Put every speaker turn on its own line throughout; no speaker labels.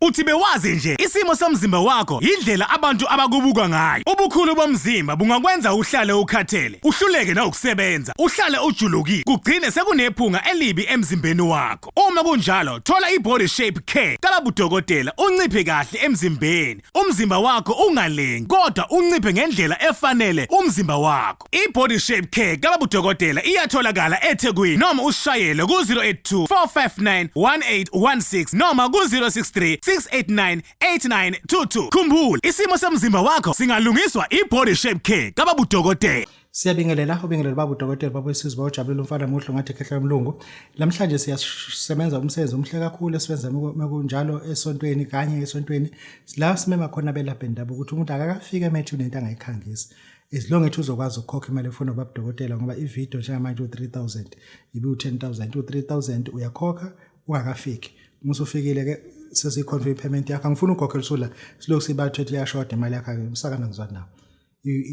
Uthi bewazi nje isimo somzimba wakho indlela abantu abakubuka ngayo. Ubukhulu bomzimba bungakwenza uhlale ukhathele, uhluleke na ukusebenza, uhlale ujuluki, kugcine sekunephunga elibi emzimbeni wakho. Uma kunjalo, thola i-Body Shape Care kaBabu Dokotela unciphe kahle emzimbeni. Umzimba wakho ungalengi kodwa unciphe ngendlela efanele umzimba wakho. I-Body Shape Care kaBabu Dokotela iyatholakala eThekwini noma ushayele ku-082 459 1816 noma ku-063 689 8922. Khumbula, isimo somzimba wakho singalungiswa i-Body Shape Care kaBabu Dokotela.
Siyabingelela Babu Dokotela Babu Sizwe ujabulile umfana muhle ngathi Khehla emlungu. Namhlanje siyasebenza umsebenzi omhle kakhulu esiwenza mekunjalo esontweni kanye esontweni. La simema khona belapha indaba ukuthi umuntu akakafike emethu nento angayikhangisa. Isilonge ethi uzokwazi ukukhokha imali efuna Babu Dokotela ngoba ivideo njengamanje u3000 ibe u10000 u3000 uyakhokha ungakafiki. Musufikile ke sesiconfirm payment yakho angifuni ukukhokhela usula silokhu sibathu ethi yashoda imali yakho umsakana ngizwana nawo.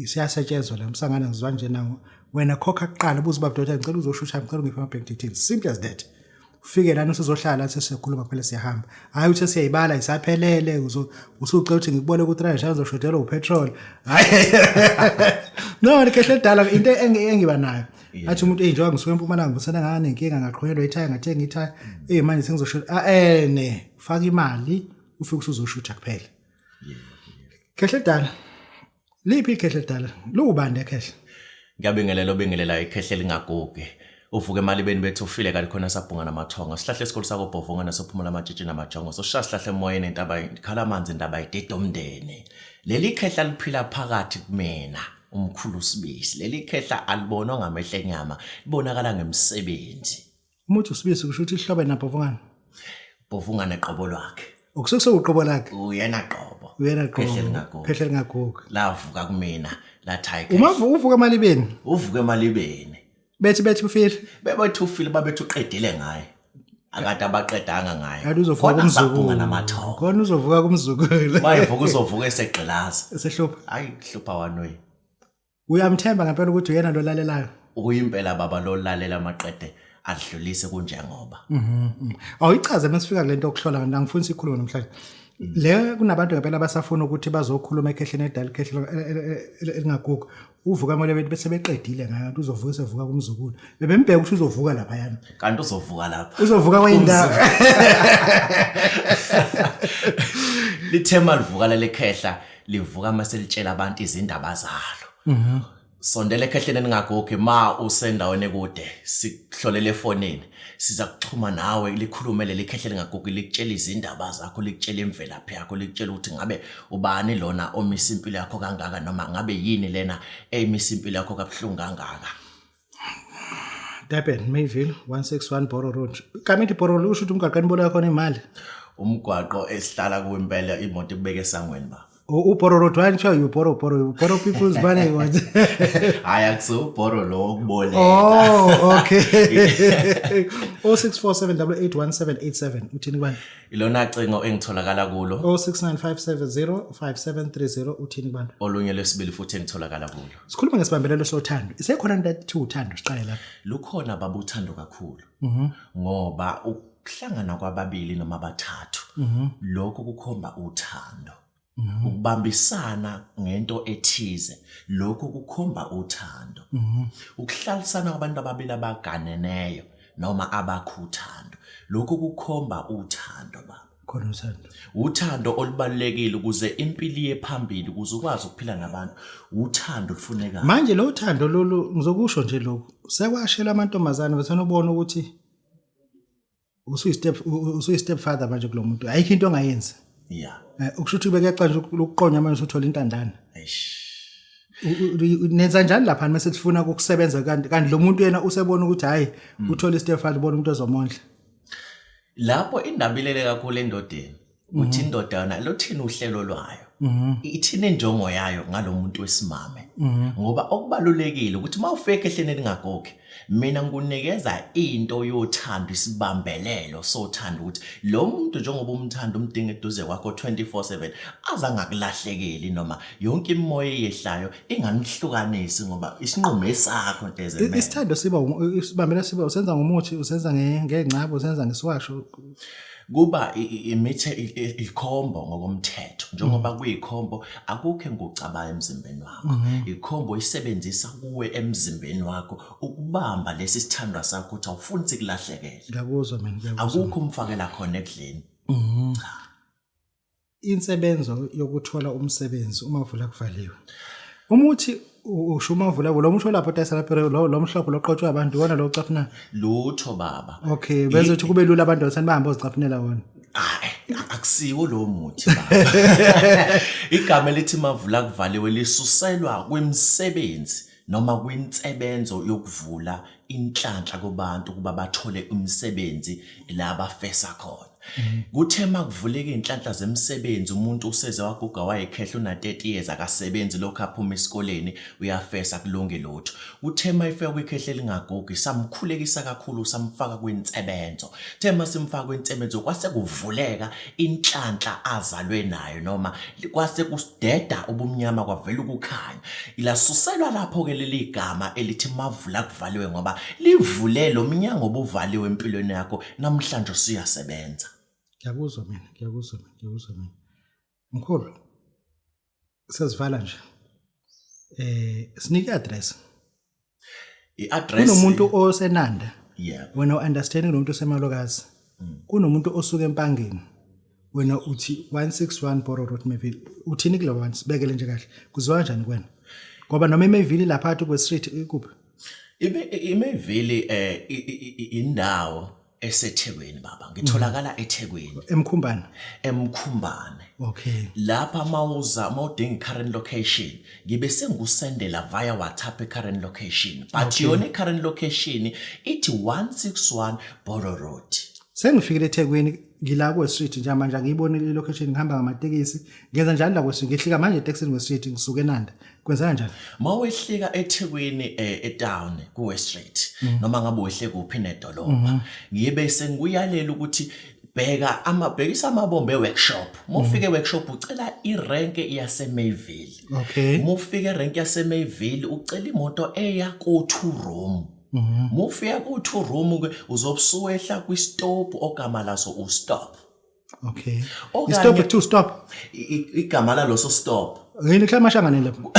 Siyasetshezwa la umsangana ngizwa nje nawo wena khokha kuqala ubuze Babu Dokotela ngicela uzoshusha ngicela ungiphe ama bank details simple as that ufike lana usizohlala sesikhuluma phela siyahamba hayi uthi siyayibala isaphelele usucela ukuthi ngikubone ukuthi rayisha uzoshodela upetrol hayi no Khehla dala into engiba nayo athi umuntu njengoba ngisuke eMpumalanga ngibusana ngane inkinga ngaqhwelwa ithaya ngathenga ithaya manje sengizoshoda faka imali ufike usuzoshutha kuphela Khehla dala liphi Khehla dala lubande Khehla
ngiyabingelela iKhehla Elingagugi uvuke imali beni bethu ufile kali khona sabhunga namathonga sihlahle isikole sako Bhovonga nasophumula amatshitshi namajongo soshaya sihlahle emoyeni intaba ikhala amanzi intaba idedomndeni leli Khehla liphila phakathi kumina umkhulu Sibisi leli Khehla alibonwa ngamehlo enyama libonakala ngemsebenzi
umuntu uSibisi kusho ukuthi ihlobo naBhovongana
Bhovonga neqobo lwakhe
uqobo lakhe
uyena qobo
Khehla Elingagugi
lavuka kumina lathi
uma uvuka emalibeni
uvuka emalibeni
bethi ufile
bebethu ufile babethu uqedile ngaye akade abaqedanga ngaye
kanti uzovuka kumzukulu
namathongo
khona uzovuka kumzukulu
mayivuka uzovuka eseqelaza
esehlupha
hayi hlupha wanwe
uyamthemba ngempela ukuthi uyena lo lalelayo
uyimpela baba lo lalela amaqede adlulise kunjengoba
awuyichaze masifika kulento okuhlola ngani ngifuna sikhulume namhlanje le kunabantu ngempela basafuna ukuthi bazokhuluma eKhehleni edala Khehla Elingagugi uvuka imali bethu bese beqedile ngayo ukuthi uzovuka sevuka kumzukulu bebembheka ukuthi uzovuka lapha yana
kanti uzovuka lapha
uzovuka kweyindawo
lithema livuka lele Khehla livuka mase litshela abantu izindaba zalo sondela eKhehleni Elingagugi ma usendaweni ekude sikuhlolele efonini siza kuxhuma nawe likhulume leli Khehla Elingagugi likutshela izindaba zakho likutshela imvelaphi yakho likutshela ukuthi ngabe ubani lona omisa impilo yakho kangaka noma ngabe yini lena emisa impilo yakho kabhlungu kangaka
Durban Mayville 161 Boro Road kamenti Boro Road usho ukuthi umgaqweni bona yakho nemali
umgwaqo esihlala kuwempela imoto ibeke esangweni ba
Boro Road wani cho you Boro people's money what
ayakuso Boro lo ukubole
okay 0647881787 uthini bani
ilona cingo engitholakala kulo
0695705730 uthini bani
olunye lesibili futhi engitholakala kulo
sikhuluma ngesibambelelo sothando isekhona into ethi uthando siqale lapha
lukhona baba uthando kakhulu ngoba ukuhlangana kwababili noma bathathu lokho kukhomba uthando ukubambisana ngento ethize lokho kukhomba uthando ukuhlalisana kwabantu ababili abaganeneyo noma abakhuthando lokho kukhomba uthando baba
khona
uthando olubalekile ukuze impilo yephambili ukuze ukwazi ukuphila nabantu uthando lufuneka
manje lo uthando lolu ngizokusho nje lokho sekwashela amantombazana bethana ubona ukuthi usuyi step father manje kulomuntu ayikho into ongayenza
yeah
ukushuthi bekuyaqala ukuqonya manje usuthola intandana nenza njani lapha mase sifuna ukusebenza kanti lo muntu yena usebona ukuthi hayi uthola istefali bona umuntu ozomondla
lapho indaba ilele kakhulu endodeni uthi indodana lothina uhlelo lwayo ithina injongo yayo ngalomuntu wesimame ngoba okubalulekile ukuthi mawufika ehleleni elingagogi mina ngikunikeza into yothando isibambelelo sothando ukuthi lo muntu njengoba umthanda umdinga eduze kwakho 24/7 azangakulahlekeli noma yonke imimoya eyehlayo inganihlukanisi ngoba isinqumo esakho ntezemela
isithando isibambela siba usenza ngomuthi usenza ngengcabo usenza ngeswasho
kuba imithe ikhombo ngokomthetho njengoba kuyikhombo akukho ngucabaya emzimbeni wakho ikhombo isebenzisa kuwe emzimbeni wakho ukubamba lesi sithandwa sakho ukuthi awufuni sikulahlekele
ngiyakuzwa mina
akukho umfakela khona ekudleni
insebenzo yokuthola umsebenzi uma uvula kuvaliwe umuthi ushuma uvula lo musho lapho tayisela phela lo mhlophe loqoqwa abantu wona lo ucaphuna
lutho baba
okay bese uthi kube lula abantu basani bahamba uzicaphnela wona
akusiwo lo muthi baba igama elithi mavula kuvaliwe lisuselwa kwemisebenzi noma kwinsebenzo yokuvula inhlanhla kubantu kuba bathole umsebenzi la bafesa khona kuthema kuvuleka inhlanhla zemsebenzi umuntu useze waguga wayekhehla una 30 years akasebenzi lokho aphuma esikoleni uyafesa kulonge lotho uthema ifika kwikhehla elingagugi samkhulekisa kakhulu samfaka kwinsebenzo thema simfaka kwinsebenzo kwase kuvuleka inhlanhla azalwe nayo noma kwase kusideda ubumnyama kwavela ukukhanya ilasuselwa lapho ke leli gama elithi mavula kuvaliwe ngoba livule lo mnyango obuvaliwe empilweni yakho namhlanje usiyasebenza
ngiyakuzwa mina mkhulu sizivala nje sinike address
iaddress
kunomuntu osenanda
yeah
wena understanding nomuntu osemalokazi kunomuntu osuka empangeni wena uthi 161 Boro Road Mayville uthini kule one sibekele nje kahle kuziwa kanjani kwena ngoba noma eMayville lapha phansi kwe street ikuphi
iMayville indawo eseThekwini baba ngitholakala eThekwini
emkhumbane okay
lapha mawudinga current location ngibe sengusendela via WhatsApp current location but yona current location ithi 161 Boro Road
sengifikile eThekwini ngila kwe street nje manje ngiyibonile location ngihamba ngamatekisi ngenza njalo la kwesi ngihlika manje etaxini kwe street ngisuke eNanda kwenza kanjani
mawehlika eThekwini etown ku West Street noma ngabe wehle kuphi nedolobha ngibe senguyalela ukuthi bhekisa amabombe workshop mufike workshop ucela irank yase Mayville
okay
mufike rank yase Mayville ucela imoto eya ku 2 room mufika ku 2 room ke uzobusuwehla kwi stop ogama laso u stop
okay stop to stop
igama laloso stop
ngene klamashangane lapho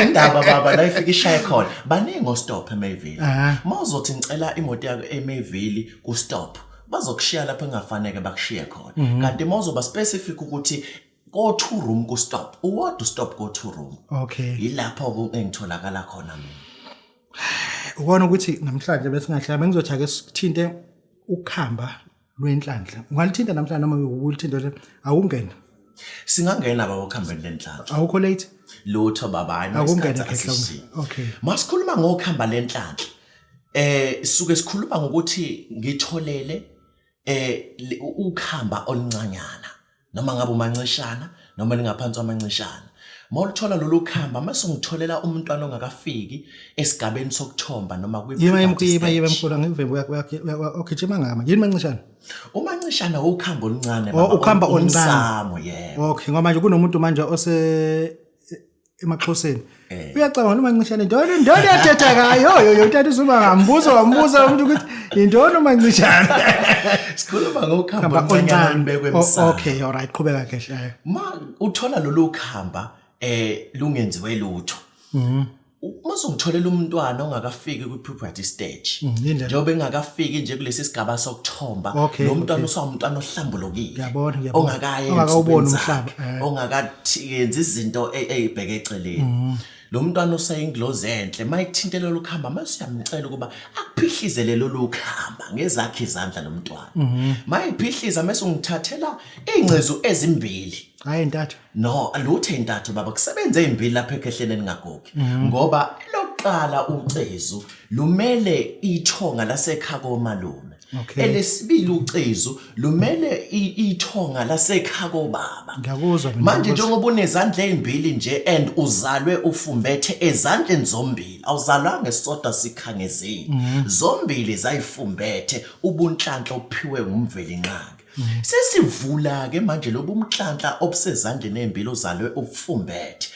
indaba baba la ifika ishaya khona baningi stop eMayville mawuzothi ngicela imoto yakho eMayville ku stop bazokushiya lapho engafanele bakushiye khona kanti mawuzoba specific ukuthi go 2 room ku stop uwodwa stop go 2 room
okay
yilapho engitholakala khona mina
ubona ukuthi namhlanje bese ngahlaba ngizothi ake sithinte ukukhamba lwenhlanhla ungalithinta namhlanje noma ukulithinta awungena
singangena baba ukuhambeni lenhlanhla
awukho late
lutho baba
akungena Khehla okay
masikhuluma ngokuhamba lenhlanhla suke sikhuluma ngokuthi ngitholele ukuhamba oluncanyana noma ngabe umancishana noma lingaphansi kwamancishana mawulithola lolu khamba mase ngitholela umntwana ongakafiki esigabeni sokuthomba noma
yiba mkhulu ngivembu ogijima ngama yini mancishana
umancishana ukhamba oluncane
baba ukhamba
oluncane yebo
okay ngoba manje kunomuntu manje ose emaXhoseni uyacabanga noma ngincishana into yathetha kayo yothatha usuba ngambuzo wambuza umuntu ukuthi into noma ngincishana
sikhuluma ngokuhamba oluncane bekwemsana
okay all right qhubeka Khehla
ma uthola lolu khamba lungenziwe lutho masungitholela umntwana ongakafiki kwi puberty stage njengoba engakafiki nje kulesi sigaba sokuthomba lo mntwana usawumntwana ohlambulukile
ngiyabona
ongakayibona umhlaba ongakathi yenza izinto ezibheke eceleni lo mntwana usayinglozi enhle mayithintela lokuhamba masiyamcela ukuba akuphihlize lelo khamba ngezakhe izandla lo mntwana mayiphihliza mase ungithathela ingcezu ezimbili
hayi intathu
no luthe intathu baba kusebenze ezimbili lapha ekhehleni elingagogi ngoba okokuqala ucezu lumele ithonga lasekhako malume.
Okay.
Elesibili ucezu lumele ithonga lasekhako baba.
Ngiyakuzwa mina.
Manje njengoba unezandla ezimbili nje and uzalwe ufumbethe ezandleni zombili awuzalwa ngesodwa sikhangezeli zombili zayifumbethe ubunhlanhla ophiwe umveli nqangi. Sesivula ke manje lobu umhlanhla obusezandleni ezimbili uzalwe ufumbethe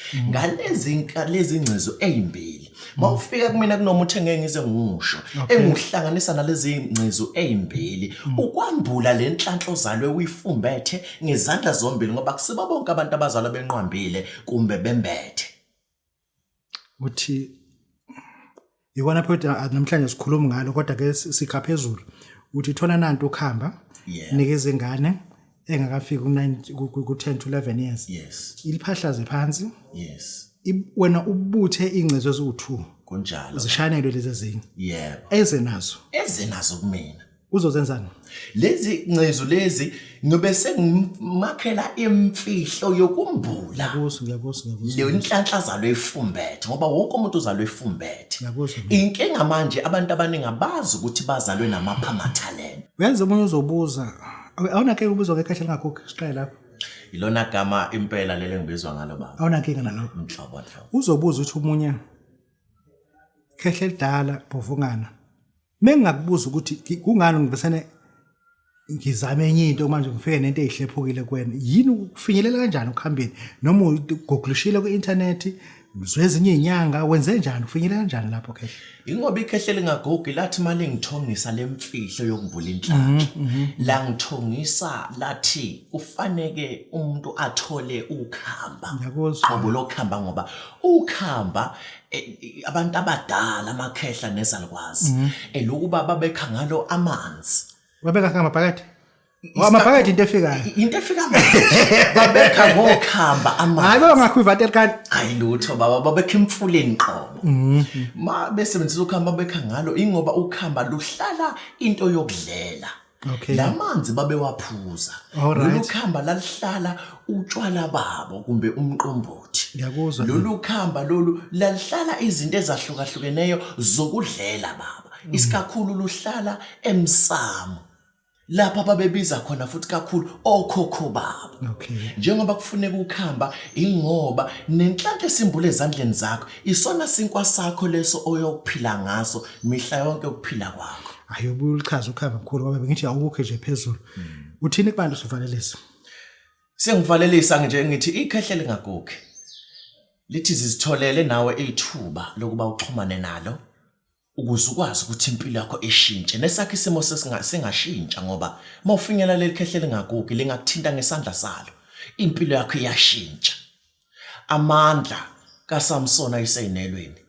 lezi ngcezo ezimbili. Mawufika kumina kunomuntu engeke ngize ngisho enguhlanganisa nalezi ngcezo ezimbili ukwambula lenhlanhla ozalwe uyifumbethe ngezandla zombili ngoba kusiba bonke abantu abazalwa benqwambile kumbe bembethe.
Uthi ikona phela namhlanje sikhuluma ngalo kodwa ke sikha phezulu uthi thona nanto ukhamba nikeze ingane engakafiki ku10 to 11 years.
Yes.
Iliphahlaze phansi.
Yes.
Wena ubuthe ingcezo eziwu2
kunjalo
zishanelwe lezi ezinye.
Yebo.
Ezenazo
kumina.
Uzozenzani?
Lezi ngcezo lezi ngibe sengimakhela imfihlo yokumbula.
Ngiyakuzwa.
Le inhlanhla zalo efumbethe ngoba wonke umuntu uzalwe efumbethe.
Ngiyakuzwa.
Inkinga manje abantu abaningi abazi ukuthi bazalwe namaphama talent.
Uyenza umunye uzobuza. Awunake ubuzwa ngekhehla Elingagugi siqale lapho.
Ilona gama impela lele ngibizwa ngalo baba.
Awunankinga nalokho.
Mhlobo.
Uzobuza ukuthi umunye khehla elidala bovungana. Mengakubuza ukuthi kungani ngibesane ngizame enye into manje ngifike nento ezihlephukile kuwena. Yini ukufinyelela kanjani ukuhambeni noma ugoglishile ku-internet uzwe ezinye izinyanga wenze njani ufinyelela kanjani lapho khehla?
Ingoba ikhehla Elingagugi lathi mali ngithongisa lemfihlo yokuvula inhlanhla. La ngithongisa lathi kufanele umuntu athole ukhamba.
Ngiyakuzwa.
Qobo lokhamba ngoba ukhamba abantu abadala amakhehla nezalukwazi lokuba babekha ngalo amanzi.
Babeka ngamabhakede. Amabhakede into efikayo.
Into efika manje. Babekha ngokhamba amanzi.
Hayi bangakhuva elikani.
Hayi lutho baba babekha emfuleni qobo. Ma besebenzisa ukhamba babekha ngalo ingoba ukhamba luhlala into yokudlela.
Okay.
Lamanzi babewaphuza. Lolu khamba lalihlala utshwala babo kumbe umqombothi.
Ngiyakuzwa.
Lolu khamba lolu lalihlala izinto ezahlukahlukeneyo zokudlela baba. Isikakhulu luhlala emsamo. Lapha babebiza khona futhi kakhulu okhokho babo.
Okay.
Njengoba kufuneka ukhamba ingoba nenhlanhla esimbule ezandleni zakho isona sinkwa sakho leso oyokuphila ngaso mihla yonke ukuphila kwakho.
Ayobuye ulichaza ukhamba mkhulu ngoba bengithi awukho nje phezulu. Uthini kubantu sivalelisa?
Sengivalelisa nje ngithi ikhehla Elingagugi. Lithi zisitholele nawe ithuba lokuba uxhumane nalo. Ukuze ukwazi ukuthi impilo yakho ishintshe nesakhe isimo singashintsha ngoba mawufinyela leli khehla Elingagugi lingakuthinta ngesandla salo impilo yakho iyashintsha. Amandla kaSamson ayiseyinelweni.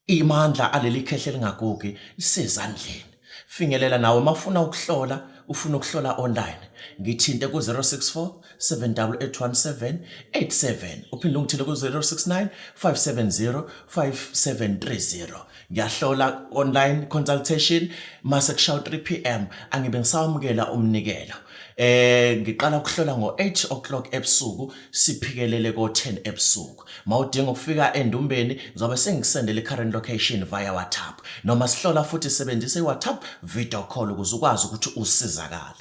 Imandla aleli khehla Elingagugi isezandleni. Finyelela nawe mafuna ukuhlola ufuna ukuhlola online ngithinte ku 064 781787 uphinde ungithinte ku 069 570 5730. Ngiyahlola online consultation mase kushaw 3 PM angibe ngisawamukela umnikelo. Ngiqala ukuhlola ngo8 o'clock ebusuku siphikelele ko10 ebusuku. Mawudinga ukufika endumbeni ngizobe sengisendele current location via WhatsApp noma sihlola futhi sebenzisa iWhatsApp video call ukuze ukwazi ukuthi usizakale.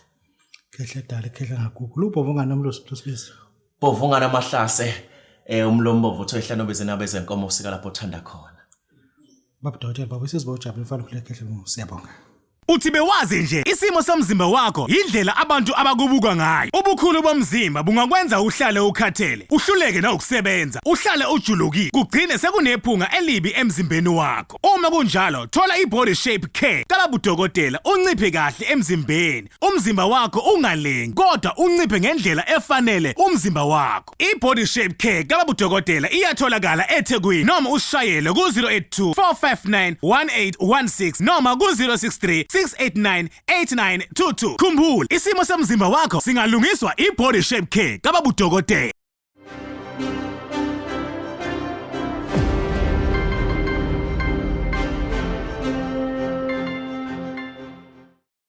Khehla dala khehla Elingagugi lubovungana nomlosi plus.
Bovungana amahlase umlombovu uthehla nobezena bezenkomo usika lapho uthanda khona.
Babu Dokotela Babu sizibawujabule mfana khule khehla siyabonga.
Uthi bewazi nje isimo somzimba wakho indlela abantu abakubuka ngayo. Ubukhulu bomzimba bungakwenza uhlale ukhathele, uhluleke na ukusebenza, uhlale ujulukile, kugcine sekunephunga elibi emzimbeni wakho. Uma kunjalo, thola iBody Shape Care kaBabu Dokotela unciphe kahle emzimbeni. Umzimba wakho ungalengi kodwa unciphe ngendlela efanele umzimba wakho. iBody Shape Care kaBabu Dokotela iyatholakala eThekwini noma usishayele ku 082 459 1816 noma ku 063 6898922. Khumbula, isimo somzimba wakho singalungiswa iBody Shape Care kaBabu Dokotela.